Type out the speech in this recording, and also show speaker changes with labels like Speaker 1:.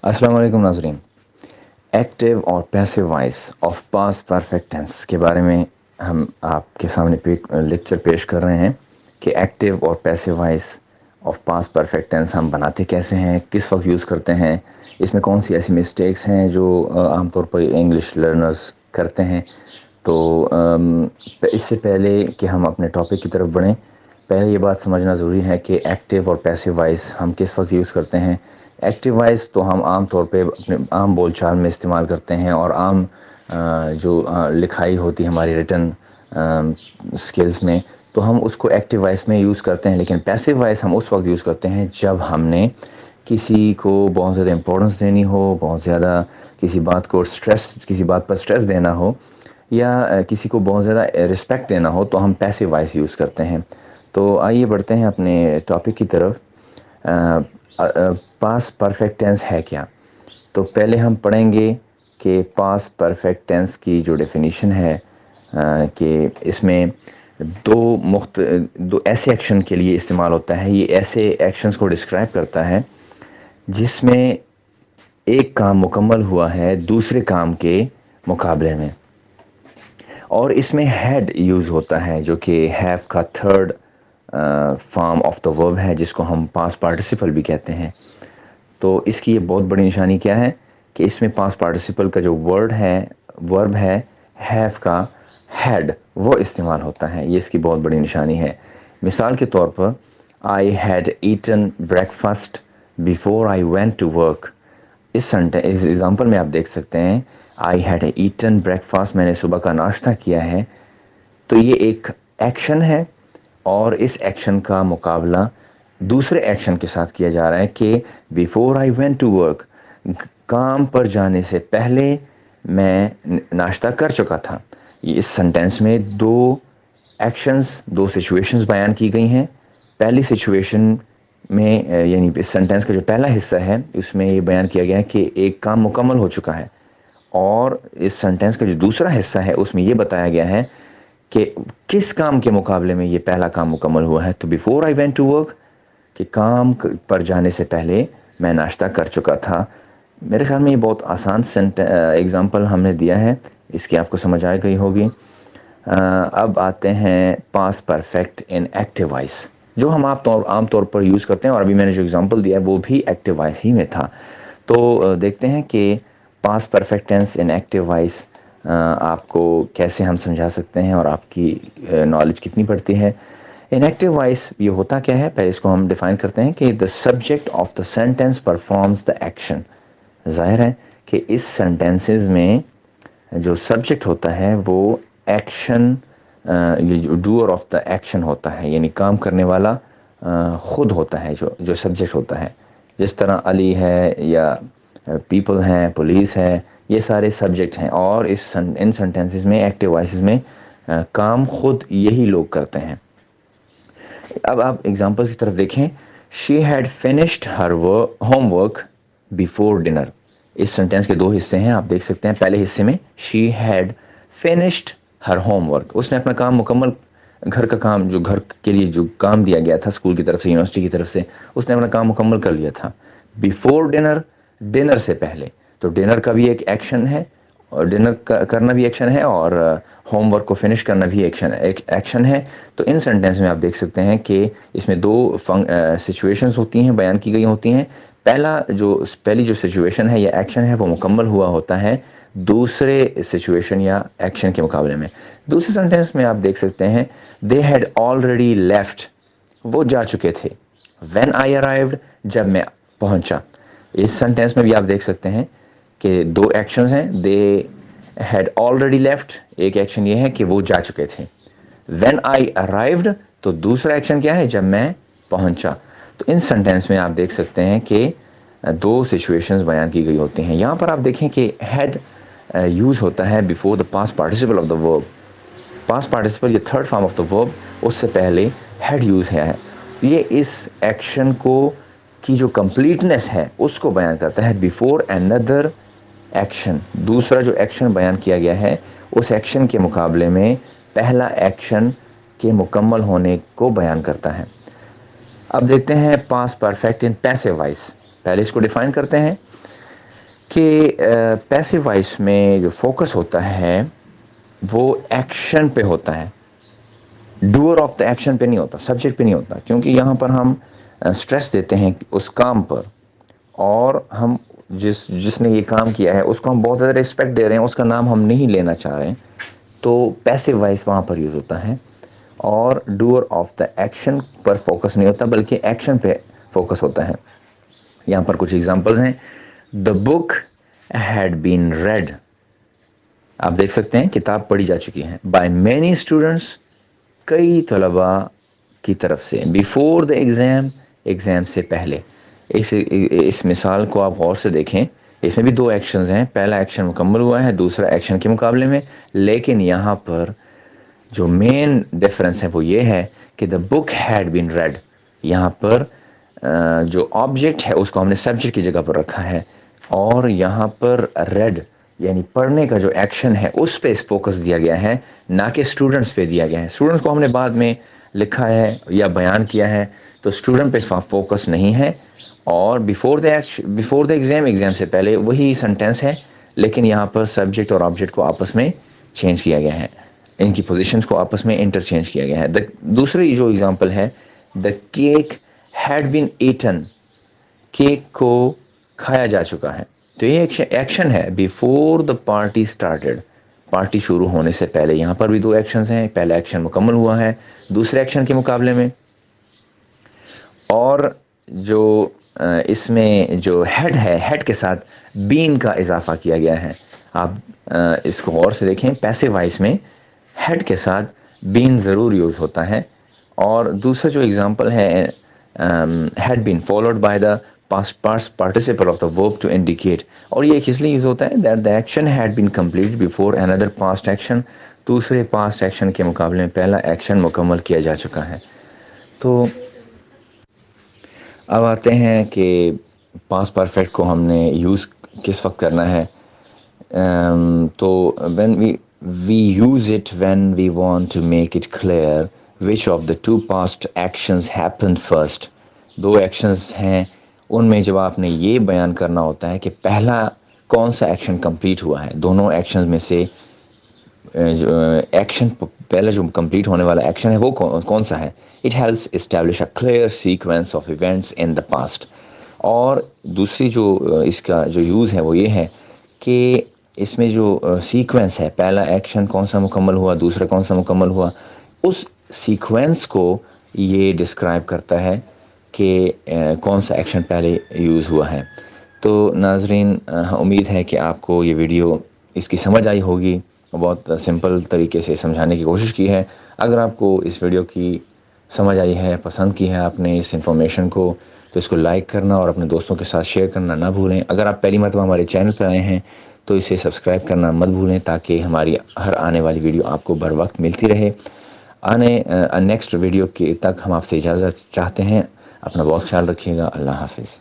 Speaker 1: अस्सलाम वालेकुम नाज़रीन। एक्टिव और passive voice of past perfect tense के बारे में हम आपके सामने लेक्चर पेश कर रहे हैं कि एक्टिव और passive voice of past perfect tense हम बनाते कैसे हैं, किस वक्त यूज़ करते हैं, इसमें कौन सी ऐसी मिस्टेक्स हैं जो आमतौर पर इंग्लिश लर्नर्स करते हैं। तो इससे पहले कि हम अपने टॉपिक की तरफ बढ़ें, पहले ये बात समझना ज़रूरी है कि एक्टिव और पैसिव वॉइस हम किस वक्त यूज़ करते हैं। एक्टिव वॉइस तो हम आम तौर पे अपने आम बोलचाल में इस्तेमाल करते हैं और आम जो लिखाई होती है हमारी रिटन स्किल्स में, तो हम उसको एक्टिव वॉइस में यूज़ करते हैं। लेकिन पैसिव वॉइस हम उस वक्त यूज़ करते हैं जब हमने किसी को बहुत ज़्यादा इम्पोर्टेंस देनी हो, बहुत ज़्यादा किसी बात पर स्ट्रेस देना हो, या किसी को बहुत ज़्यादा रिस्पेक्ट देना हो, तो हम पैसिव वॉइस यूज़ करते हैं। तो आइए बढ़ते हैं अपने टॉपिक की तरफ। पास्ट परफेक्ट टेंस है क्या? तो पहले हम पढ़ेंगे कि पास्ट परफेक्ट टेंस की जो डेफिनेशन है, कि इसमें दो ऐसे एक्शन के लिए इस्तेमाल होता है। ये ऐसे एक्शंस को डिस्क्राइब करता है जिसमें एक काम मुकम्मल हुआ है दूसरे काम के मुकाबले में, और इसमें हैड यूज़ होता है जो कि हैव का third form of the verb है, जिसको हम पास्ट पार्टिसिपल भी कहते हैं। तो इसकी ये बहुत बड़ी निशानी क्या है कि इसमें पास्ट पार्टिसिपल का जो वर्ब है हैव का, हैड, वो इस्तेमाल होता है। ये इसकी बहुत बड़ी निशानी है। मिसाल के तौर पर, I had eaten breakfast before I went to work. इस एग्जाम्पल में आप देख सकते हैं, आई हैड ईटन ब्रेकफास्ट, मैंने सुबह का नाश्ता किया है। तो ये एक एक्शन है और इस एक्शन का मुकाबला दूसरे एक्शन के साथ किया जा रहा है कि before I went to work, काम पर जाने से पहले मैं नाश्ता कर चुका था। ये इस सेंटेंस में दो सिचुएशंस बयान की गई हैं। पहली सिचुएशन में यानी इस सेंटेंस का जो पहला हिस्सा है उसमें ये बयान किया गया है कि एक काम मुकम्मल हो चुका है, और इस सेंटेंस का जो दूसरा हिस्सा है उसमें ये बताया गया है कि किस काम के मुकाबले में ये पहला काम मुकम्मल हुआ है। तो before I went to work, कि काम पर जाने से पहले मैं नाश्ता कर चुका था। मेरे ख्याल में ये बहुत आसान एग्ज़ाम्पल हमने दिया है, इसकी आपको समझ आ गई होगी। अब आते हैं past perfect in active voice, जो हम आम तौर पर यूज़ करते हैं, और अभी मैंने जो एग्ज़ाम्पल दिया है वो भी एक्टिव वॉइस ही में था। तो देखते हैं कि past perfect tense in active voice आपको कैसे हम समझा सकते हैं और आपकी नॉलेज कितनी बढ़ती है। इन एक्टिव वॉइस ये होता क्या है, पहले इसको हम डिफाइन करते हैं कि the subject of the sentence performs the action. जाहिर है कि इस सेंटेंसेस में जो सब्जेक्ट होता है वो एक्शन, ये जो डूअर ऑफ द एक्शन होता है, यानी काम करने वाला खुद होता है, जो जो सब्जेक्ट होता है। जिस तरह अली है या पीपल हैं, पुलिस है, ये सारे सब्जेक्ट हैं, और इन सेंटेंसेस में, एक्टिव वॉइसेस में काम खुद यही लोग करते हैं। अब आप एग्जांपल की तरफ देखें। She had finished her homework before dinner. इस सेंटेंस के दो हिस्से हैं, आप देख सकते हैं। पहले हिस्से में she had finished her homework, उसने अपना काम मुकम्मल, घर का काम, जो घर के लिए जो काम दिया गया था स्कूल की तरफ से, यूनिवर्सिटी की तरफ से, उसने अपना काम मुकम्मल कर लिया था। बिफोर डिनर, डिनर से पहले, तो डिनर का भी एक एक्शन है, और डिनर करना भी एक्शन है, और होमवर्क को फिनिश करना भी एक एक्शन है। तो इन सेंटेंस में आप देख सकते हैं कि इसमें दो सिचुएशंस होती हैं, बयान की गई होती हैं। पहली जो सिचुएशन है या एक्शन है वो मुकम्मल हुआ होता है दूसरे सिचुएशन या एक्शन के मुकाबले में। दूसरे सेंटेंस में आप देख सकते हैं, दे हैड ऑलरेडी लेफ्ट, वो जा चुके थे। व्हेन आई अराइव्ड, जब मैं पहुंचा। इस सेंटेंस में भी आप देख सकते हैं कि दो एक्शंस हैं। दे हैड ऑलरेडी लेफ्ट, एक एक्शन ये है कि वो जा चुके थे। व्हेन आई अराइव्ड, तो दूसरा एक्शन क्या है, जब मैं पहुंचा। तो इन सेंटेंस में आप देख सकते हैं कि दो सिचुएशंस बयान की गई होती हैं। यहाँ पर आप देखें कि हैड यूज़ होता है before the past participle of the verb. Past participle ये third form of the verb, उससे पहले हैड यूज़ है। ये इस एक्शन को की जो कंप्लीटनेस है उसको बयान करता है। बिफोर अनदर एक्शन, दूसरा जो एक्शन बयान किया गया है उस एक्शन के मुकाबले में पहला एक्शन के मुकम्मल होने को बयान करता है। अब देखते हैं past perfect in passive voice. पहले इसको डिफाइन करते हैं। کہ پیسو وائس میں جو فوکس ہوتا ہے وہ ایکشن پہ ہوتا ہے، ڈوئر آف دا ایکشن پہ نہیں ہوتا، سبجیکٹ پہ نہیں ہوتا، کیونکہ یہاں پر ہم سٹریس دیتے ہیں اس کام پر، اور ہم جس نے یہ کام کیا ہے اس کو ہم بہت زیادہ رسپیکٹ دے رہے ہیں، اس کا نام ہم نہیں لینا چاہ رہے ہیں، تو پیسو وائس وہاں پر یوز ہوتا ہے، اور doer of the action per focus نہیں ہوتا بلکہ ایکشن پہ فوکس ہوتا ہے۔ یہاں پر کچھ ایگزامپلز ہیں۔ دا بک ہیڈ بین ریڈ، آپ دیکھ سکتے ہیں کتاب پڑھی جا چکی ہے، بائی مینی اسٹوڈنٹس، کئی طلباء کی طرف سے، بیفور دا ایگزام، ایگزام سے پہلے۔ اس مثال کو آپ غور سے دیکھیں، اس میں بھی دو ایکشنز ہیں، پہلا ایکشن مکمل ہوا ہے دوسرا ایکشن کے مقابلے میں، لیکن یہاں پر جو مین ڈفرنس ہے وہ یہ ہے کہ دا بک ہیڈ بین ریڈ، یہاں پر جو آبجیکٹ ہے اس کو ہم نے سبجیکٹ کی جگہ پر رکھا ہے، اور یہاں پر ریڈ یعنی پڑھنے کا جو ایکشن ہے اس پہ فوکس دیا گیا ہے، نہ کہ اسٹوڈنٹس پہ دیا گیا ہے۔ اسٹوڈنٹس کو ہم نے بعد میں لکھا ہے یا بیان کیا ہے، تو اسٹوڈنٹ پہ فوکس نہیں ہے، اور بیفور دا ایگزام، ایگزام سے پہلے وہی سینٹینس ہے، لیکن یہاں پر سبجیکٹ اور آبجیکٹ کو آپس میں چینج کیا گیا ہے، ان کی پوزیشنز کو آپس میں انٹرچینج کیا گیا ہے۔ دوسری جو ایگزامپل ہے، the cake had been eaten, cake کو کھایا جا چکا ہے، تو یہ ایکشن ہے، before the party started, party شروع ہونے سے پہلے۔ یہاں پر بھی دو ایکشنز ہیں، پہلا ایکشن مکمل ہوا ہے دوسرے ایکشن کے مقابلے میں، اور جو اس میں جو ہیڈ ہے، ہیڈ کے ساتھ بین کا اضافہ کیا گیا ہے۔ آپ اس کو غور سے دیکھیں، پیسو وائس میں ہیڈ کے ساتھ بین ضرور یوز ہوتا ہے، اور دوسرا جو ایگزامپل ہے، had been followed by the past participle of the ورب ٹو انڈیکیٹ، اور یہ کس لیے یوز ہوتا ہے، that the action had been complete before another past action, دوسرے پاسٹ ایکشن کے مقابلے میں پہلا ایکشن مکمل کیا جا چکا ہے۔ تو اب آتے ہیں کہ پاسٹ پرفیکٹ کو ہم نے یوز کس وقت کرنا ہے، تو when we use it when we want to make it clear which of the two past actions happened first۔ Do actions ہیں، ان میں جب آپ نے یہ بیان کرنا ہوتا ہے کہ پہلا کون سا ایکشن کمپلیٹ ہوا ہے، دونوں ایکشنز میں سے ایکشن پہلا جو کمپلیٹ ہونے والا ایکشن ہے وہ کون سا ہے، it helps establish a clear sequence of events in the past. اور دوسری جو اس کا جو یوز ہے وہ یہ ہے کہ اس میں جو سیکوینس ہے، پہلا ایکشن کون سا مکمل ہوا دوسرا کون سا مکمل ہوا، اس سیکوینس کو یہ ڈسکرائب کرتا ہے کہ کون سا ایکشن پہلے یوز ہوا ہے۔ تو ناظرین، امید ہے کہ آپ کو یہ ویڈیو اس کی سمجھ آئی ہوگی، بہت سمپل طریقے سے سمجھانے کی کوشش کی ہے۔ اگر آپ کو اس ویڈیو کی سمجھ آئی ہے، پسند کی ہے آپ نے اس انفارمیشن کو، تو اس کو لائک کرنا اور اپنے دوستوں کے ساتھ شیئر کرنا نہ بھولیں۔ اگر آپ پہلی مرتبہ ہمارے چینل پر آئے ہیں تو اسے سبسکرائب کرنا مت بھولیں، تاکہ ہماری ہر آنے والی ویڈیو آپ کو بر وقت ملتی رہے۔ نیکسٹ ویڈیو کے تک ہم آپ سے اجازت چاہتے ہیں، اپنا بہت خیال رکھیے گا، اللہ حافظ۔